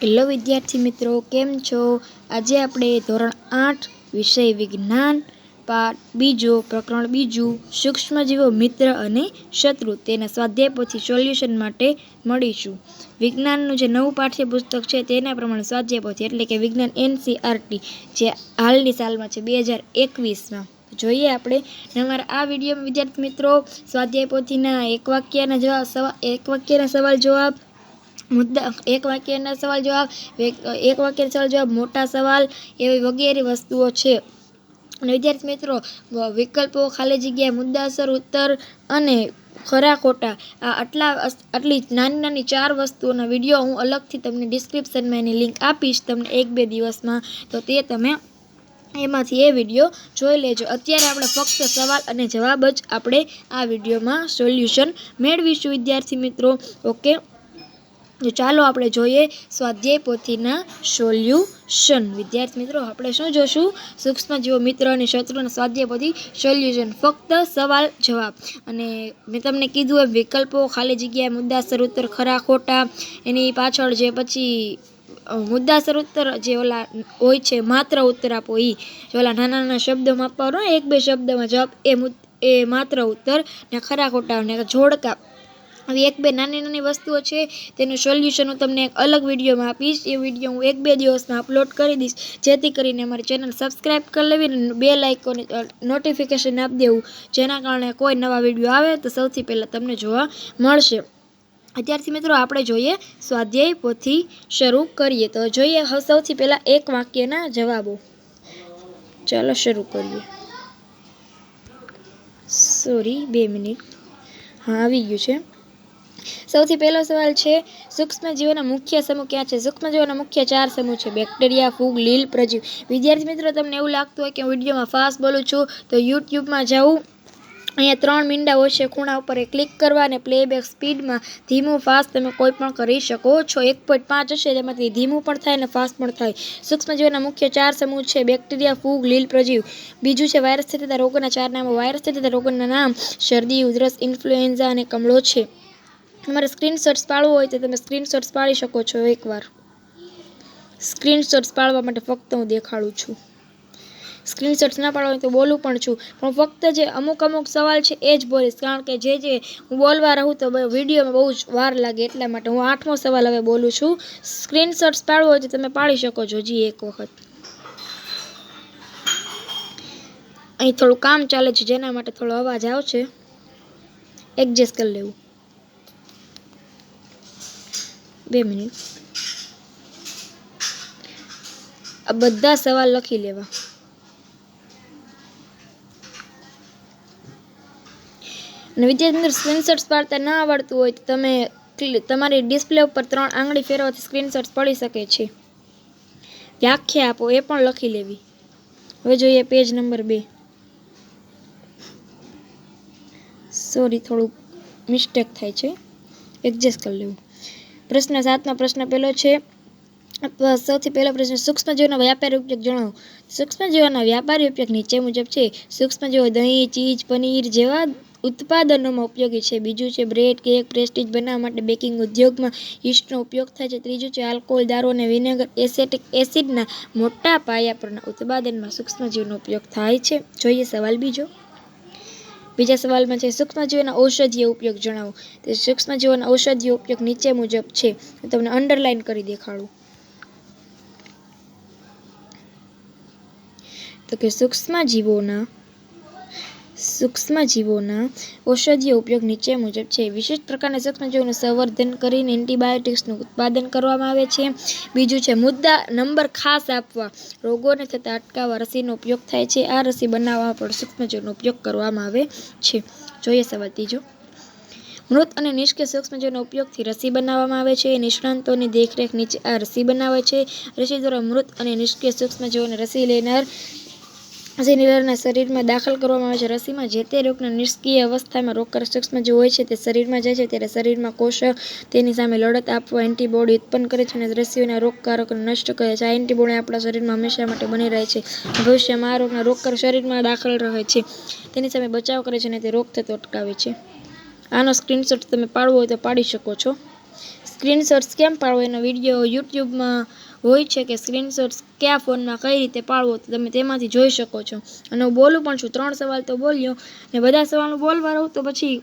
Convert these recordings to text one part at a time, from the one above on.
Hello વિદ્યાર્થી મિત્રો, કેમ છો? આજે આપણે ધોરણ 8 વિષય વિજ્ઞાન પાઠ બીજો પ્રકરણ બીજું સૂક્ષ્મજીવો મિત્ર અને શત્રુ તેના સ્વાધ્યાય પોથી સોલ્યુશન માટે મળીશું. વિજ્ઞાનનું જે નવું પાઠ્યપુસ્તક છે તેના પ્રમાણે સ્વાધ્યાય પોથી એટલે કે વિજ્ઞાન NCERT જે હાલની સાલમાં છે 2021માં. જોઈએ આપણે અમારા આ વિડીયોમાં વિદ્યાર્થી મિત્રો સ્વાધ્યાય પોથીના એક વાક્યના સવાલ જવાબ, મુદ્દા એક વાક્યના સવાલ જવાબ, મોટા સવાલ એવી વગેરે વસ્તુઓ છે. અને વિદ્યાર્થી મિત્રો વિકલ્પો, ખાલી જગ્યા, મુદ્દાસર ઉત્તર અને ખરા ખોટા આટલી નાની 4 વસ્તુઓના વિડીયો હું અલગથી તમને ડિસ્ક્રિપ્શનમાં એની લિંક આપીશ તમને 1-2 દિવસમાં, તો તે તમે એમાંથી એ વિડીયો જોઈ લેજો. અત્યારે આપણે ફક્ત સવાલ અને જવાબ જ આપણે આ વિડીયોમાં સોલ્યુશન મેળવીશું વિદ્યાર્થી મિત્રો. ઓકે, તો ચાલો આપણે જોઈએ સ્વાધ્યાય પોથીના સોલ્યુશન. વિદ્યાર્થી મિત્રો આપણે શું જોશું? સૂક્ષ્મજીવો મિત્ર અને શત્રુના સ્વાધ્યાય પોથી સોલ્યુશન, ફક્ત સવાલ જવાબ. અને મેં તમને કીધું એમ વિકલ્પો, ખાલી જગ્યા, મુદ્દાસર ઉત્તર, ખરા ખોટા, એની પાછળ જે પછી મુદ્દાસર ઉત્તર જે ઓલા હોય છે માત્ર ઉત્તર આપો, ઓલા નાના શબ્દોમાં આપવાનો 1-2 શબ્દમાં જવાબ, એ માત્ર ઉત્તર ને ખરા ખોટા ને જોડકા, આવી 1-2 નાની વસ્તુઓ છે. તેનું સોલ્યુશન હું તમને એક અલગ વિડીયોમાં આપીશ. એ વિડીયો હું 1-2 દિવસમાં અપલોડ કરી દઈશ, જેથી કરીને અમારી ચેનલ સબસ્ક્રાઈબ કરી લેવી અને બેલ આઇકોન નોટિફિકેશન આપી દેવું, જેના કારણે કોઈ નવા વિડીયો આવે તો સૌથી પહેલાં તમને જોવા મળશે. વિદ્યાર્થી મિત્રો આપણે જોઈએ સ્વાધ્યાય પોથી શરૂ કરીએ. તો જોઈએ સૌથી પહેલાં એક વાક્યના જવાબો. ચાલો શરૂ કરીએ. સોરી 2 મિનિટ, હા આવી ગયું છે. સૌથી પહેલો સવાલ છે, સૂક્ષ્મજીવોના મુખ્ય સમૂહ ક્યાં છે? સૂક્ષ્મજીવોના મુખ્ય 4 સમૂહ છે: બેક્ટેરિયા, ફૂગ, લીલ, પ્રજીવ. વિદ્યાર્થી મિત્રો તમને એવું લાગતું હોય કે હું વિડીયોમાં ફાસ્ટ બોલું છું, તો યુટ્યુબમાં જાઉં, અહીંયા 3 મીંડા હોય છે ખૂણા ઉપર, એ ક્લિક કરવા અને પ્લેબેક સ્પીડમાં ધીમું ફાસ્ટ તમે કોઈ પણ કરી શકો છો. 1.5 હશે, તેમાંથી ધીમું પણ થાય અને ફાસ્ટ પણ થાય. સૂક્ષ્મજીવોના મુખ્ય 4 સમૂહ છે: બેક્ટેરિયા, ફૂગ, લીલ, પ્રજીવ. બીજું છે વાયરસથી થતા રોગોના 4 નામો. વાયરસથી થતા રોગોના નામ શરદી, ઉધરસ, ઇન્ફ્લુએન્ઝા અને કમળો છે. તમારે સ્ક્રીનશોટ્સ પાડવો હોય તો તમે સ્ક્રીનશોટ્સ પાડી શકો છો. એકવાર સ્ક્રીનશોટ્સ પાડવા માટે ફક્ત હું દેખાડું છું. સ્ક્રીનશોટ્સ ના પાડવા હોય તો બોલું પણ છું, પણ ફક્ત જે અમુક સવાલ છે એ જ બોલીશ, કારણ કે જે હું બોલવા રહું તો વિડીયોમાં બહુ જ વાર લાગે, એટલા માટે હું 8મો સવાલ હવે બોલું છું. સ્ક્રીનશોટ્સ પાડવો હોય તો તમે પાડી શકો છો. હજી એક વખત અહીં થોડું કામ ચાલે છે, જેના માટે થોડો અવાજ આવશે, એડજસ્ટ કરી લેવું. 2 મિનિટ. આ બધા સવાલ લખી લેવા. અને વિદ્યાર્થી મિત્રો સ્ક્રીનશોટ્સ પાડતા ના આવડતું હોય તો તમે તમારી ડિસ્પ્લે ઉપર 3 આંગળી ફેરવવાથી સ્ક્રીનશોટ્સ પડી શકે છે. વ્યાખ્યા આપો એ પણ લખી લેવી. હવે જોઈએ પેજ નંબર 2. સોરી થોડુંક મિસ્ટેક થાય છે, એડજસ્ટ કરી લેવું. પ્રશ્ન 7નો પ્રશ્ન પહેલો છે. સૌથી પહેલો પ્રશ્ન, સૂક્ષ્મજીવોના વ્યાપારી ઉપયોગ જણાવો. સૂક્ષ્મજીવોના વ્યાપારી ઉપયોગ નીચે મુજબ છે. સૂક્ષ્મજીવો દહીં, ચીઝ, પનીર જેવા ઉત્પાદનોમાં ઉપયોગી છે. બીજું છે બ્રેડ, કેક, પેસ્ટ્રીઝ બનાવવા માટે બેકિંગ ઉદ્યોગમાં યીસ્ટનો ઉપયોગ થાય છે. ત્રીજું છે આલ્કોહોલ, દારૂ અને વિનેગર, એસેટિક એસિડના મોટા પાયા પરના ઉત્પાદનમાં સૂક્ષ્મજીવોનો ઉપયોગ થાય છે. જોઈએ સવાલ બીજો. બીજા સવાલમાં છે સૂક્ષ્મજીવોના ઔષધીય ઉપયોગ જણાવો. તો સૂક્ષ્મજીવોના ઔષધીય ઉપયોગ નીચે મુજબ છે. હું તમને અંડરલાઈન કરી દેખાડું. તો કે સૂક્ષ્મજીવોના ઔષધીય ઉપયોગ નીચે મુજબ છે. વિશિષ્ટ પ્રકારના સૂક્ષ્મજીવોનું સંવર્ધન કરીને એન્ટીબાયોટિક્સનું ઉત્પાદન કરવામાં આવે છે. બીજું છે મુદ્દા નંબર ખાસ આપવા, રોગોને થતા અટકાવવા રસીનો ઉપયોગ થાય છે. આ રસી બનાવવામાં પણ સૂક્ષ્મજીવોનો ઉપયોગ કરવામાં આવે છે. જોઈએ સવાલ ત્રીજો. મૃત અને નિષ્ક્રિય સૂક્ષ્મજીવોના ઉપયોગથી રસી બનાવવામાં આવે છે. નિષ્ણાતોની દેખરેખ નીચે આ રસી બનાવે છે. રસી દ્વારા મૃત અને નિષ્ક્રિય સૂક્ષ્મજીવોને રસી લેનારના શરીરમાં દાખલ કરવામાં આવે છે. રસીમાં જે તે રોગના નિષ્ક્રિય અવસ્થામાં રોગકારક સૂક્ષ્મજીવો હોય છે તે શરીરમાં જાય છે, ત્યારે શરીરમાં કોષો તેની સામે લડત આપવા એન્ટીબોડી ઉત્પન્ન કરે છે અને રસીઓના રોગકારકોને નષ્ટ કરે છે. આ એન્ટીબોડી આપણા શરીરમાં હંમેશા માટે બની રહે છે. ભવિષ્યમાં આ રોગના રોગકારક શરીરમાં દાખલ રહે છે, તેની સામે બચાવ કરે છે અને તે રોગ થતો અટકાવે છે. આનો સ્ક્રીનશોટ તમે પાડવો હોય તો પાડી શકો છો. સ્ક્રીનશોટ્સ કેમ પાડવો એનો વિડીયો યુટ્યુબમાં હોય છે કે સ્ક્રીનશોટ્સ કયા ફોનમાં કઈ રીતે પાડવો તો તમે તેમાંથી જોઈ શકો છો. અને હું બોલું પણ છું, 3 સવાલ તો બોલ્યો ને બધા સવાલનું બોલવા રહું તો પછી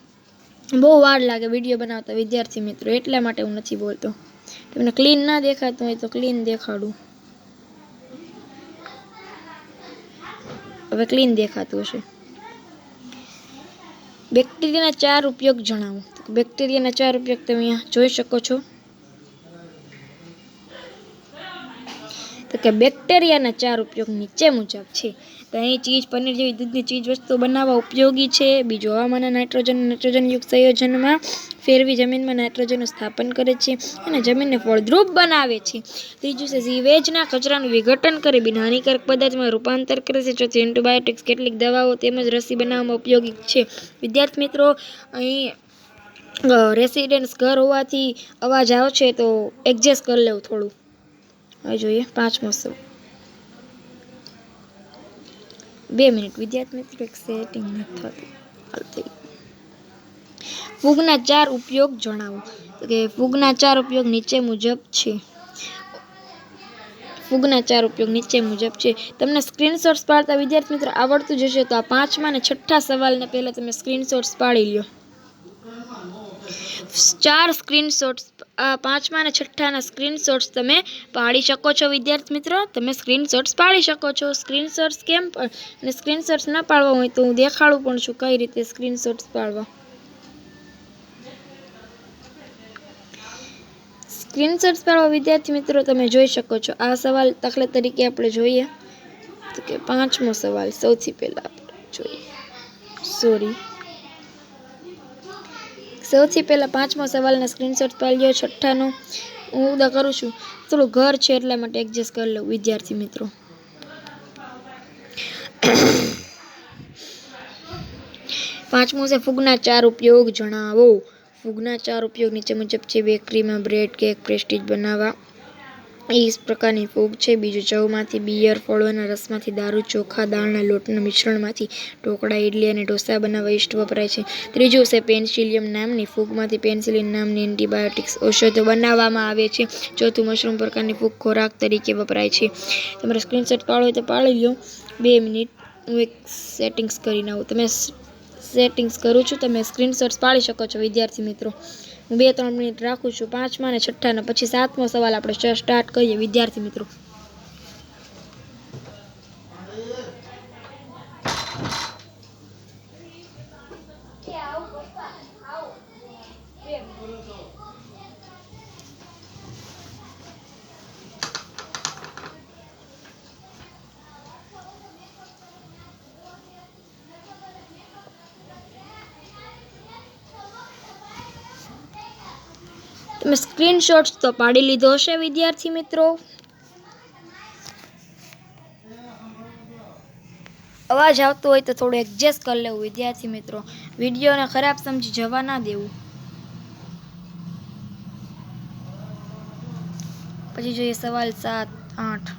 બહુ વાર લાગે વિડીયો બનાવતા વિદ્યાર્થી મિત્રો, એટલા માટે હું નથી બોલતો. તમને ક્લીન ના દેખાતું હોય તો ક્લીન દેખાડું. હવે ક્લીન દેખાતું હશે. બેક્ટેરિયાના 4 ઉપયોગ જણાવો. બેક્ટેરિયાના 4 ઉપયોગ તમે અહીંયા જોઈ શકો છો. તો કે બેક્ટેરિયાના 4 ઉપયોગ નીચે મુજબ છે. તો અહીં ચીઝ, પનીર જેવી દૂધની ચીજ વસ્તુઓ બનાવવા ઉપયોગી છે. બીજું, હવામાનના નાઇટ્રોજનયુક્ત સંયોજનમાં ફેરવી જમીનમાં નાઇટ્રોજનનું સ્થાપન કરે છે અને જમીનને ફળદ્રુપ બનાવે છે. ત્રીજું છે સીવેજના કચરાનું વિઘટન કરી બિન હાનિકારક પદાર્થમાં રૂપાંતર કરે છે. ચોથું, એન્ટીબાયોટિક્સ કેટલીક દવાઓ તેમજ રસી બનાવવામાં ઉપયોગી છે. વિદ્યાર્થી મિત્રો, અહીં રેસિડેન્સ ઘર હોવાથી અવાજ આવશે તો એડજસ્ટ કરી લેવું થોડું. હવે જોઈએ 5મો સવાલ. 2 મિનિટ વિદ્યાર્થી મિત્રો, એક સેટિંગ નથી થતું. ફૂગના 4 ઉપયોગ જણાવો. તો કે ફૂગના 4 ઉપયોગ નીચે મુજબ છે. ફૂગના 4 ઉપયોગ નીચે મુજબ છે. તમને સ્ક્રીનશોટ્સ પાડતા વિદ્યાર્થી મિત્રો આવડતું જ હશે તો આ 5મા અને 6ઠા સવાલને પહેલા તમે સ્ક્રીનશોટ્સ પાડી લ્યો. 4 સ્ક્રીનશોટ્સ, 5મા અને 6ઠાના સ્ક્રીનશોટ્સ તમે પાડી શકો છો વિદ્યાર્થી મિત્રો. તમે સ્ક્રીનશોટ્સ પાડી શકો છો. સ્ક્રીનશોટ્સ કેમ અને સ્ક્રીનશોટ્સ ના પાડવા હોય તો હું દેખાડું પણ છું કઈ રીતે સ્ક્રીનશોટ્સ પાડવા. સ્ક્રીનશોટ્સ પાડવા વિદ્યાર્થી મિત્રો તમે જોઈ શકો છો. આ સવાલ દાખલા તરીકે આપણે જોઈએ તો કે 5મો સવાલ સૌથી પહેલા આપણે જોઈએ. સૌથી પહેલા 5મા સવાલના સ્ક્રીનશોટ પાડી લ્યો. 6ઠાનો હું ઉદા કરું છું, થોડું ઘર છે એટલા માટે એડજસ્ટ કરી લઉં વિદ્યાર્થી મિત્રો. 5મો છે ફૂગના 4 ઉપયોગ જણાવો. ફૂગના 4 ઉપયોગ નીચે મુજબ છે. બેકરીમાં બ્રેડ, કેક, પેસ્ટ્રીઝ બનાવવા એ પ્રકારની ફૂગ છે. બીજું, જવમાંથી બિયર, ફળોના રસમાંથી દારૂ, ચોખા, દાળના લોટના મિશ્રણમાંથી ઢોકળા, ઇડલી અને ઢોસા બનાવવા યીસ્ટ વપરાય છે. ત્રીજું છે પેનિસિલિયમ નામની ફૂગમાંથી પેનિસિલિન નામની એન્ટીબાયોટિક્સ ઔષધો બનાવવામાં આવે છે. ચોથું, મશરૂમ પ્રકારની ફૂગ ખોરાક તરીકે વપરાય છે. તમારે સ્ક્રીનશોટ પાડો હોય તો પાડી લો. 2 મિનિટ હું એક સેટિંગ્સ કરીને આવું. તમે સેટિંગ્સ કરું છું, તમે સ્ક્રીનશોટ્સ પાડી શકો છો વિદ્યાર્થી મિત્રો. હું 2-3 મિનિટ રાખું છું. 5મા અને 6ઠાના પછી 7મો સવાલ આપણે સ્ટાર્ટ કરીએ વિદ્યાર્થી મિત્રો. તમે સ્ક્રીનશોટ્સ તો પાડી લીધો હશે વિદ્યાર્થી મિત્રો. અવાજ આવતો હોય તો થોડું એડજસ્ટ કરી લેવું વિદ્યાર્થી મિત્રો. વિડીયોને ખરાબ સમજી જવા ના દેવું. પછી જોઈએ સવાલ 7, 8.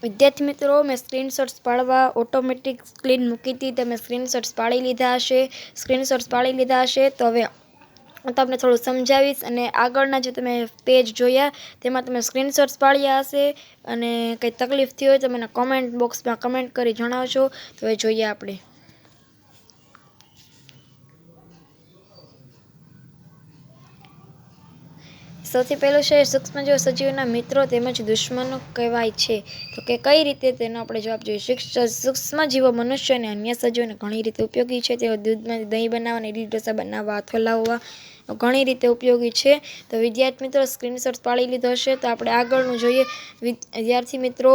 વિદ્યાર્થી મિત્રો, મેં સ્ક્રીનશોટ્સ પાડવા ઓટોમેટિક સ્ક્રીન મૂકી હતી. તમે સ્ક્રીનશોટ્સ પાડી લીધા હશે. તો હવે હું તમને થોડું સમજાવીશ અને આગળના જે તમે પેજ જોયા તેમાં તમે સ્ક્રીનશોટ્સ પાડ્યા હશે અને કંઈ તકલીફ થઈ હોય તો મને કોમેન્ટ બોક્સમાં કમેન્ટ કરી જણાવજો. તો હવે જોઈએ આપણે. સૌથી પહેલું છે સૂક્ષ્મજીવો સજીવોના મિત્રો તેમજ દુશ્મનો કહેવાય છે. તો કે કઈ રીતે તેનો આપણે જવાબ જોઈએ. સૂક્ષ્મજીવો મનુષ્ય અને અન્ય સજીવોને ઘણી રીતે ઉપયોગી છે. તેઓ દૂધમાંથી દહીં બનાવવા, ઇડલી ઢોસા બનાવવા, હાથ હલાવવા ઘણી રીતે ઉપયોગી છે. તો વિદ્યાર્થી મિત્રો સ્ક્રીનશોટ પાડી લીધો હશે. તો આપણે આગળનું જોઈએ. વિદ્યાર્થી મિત્રો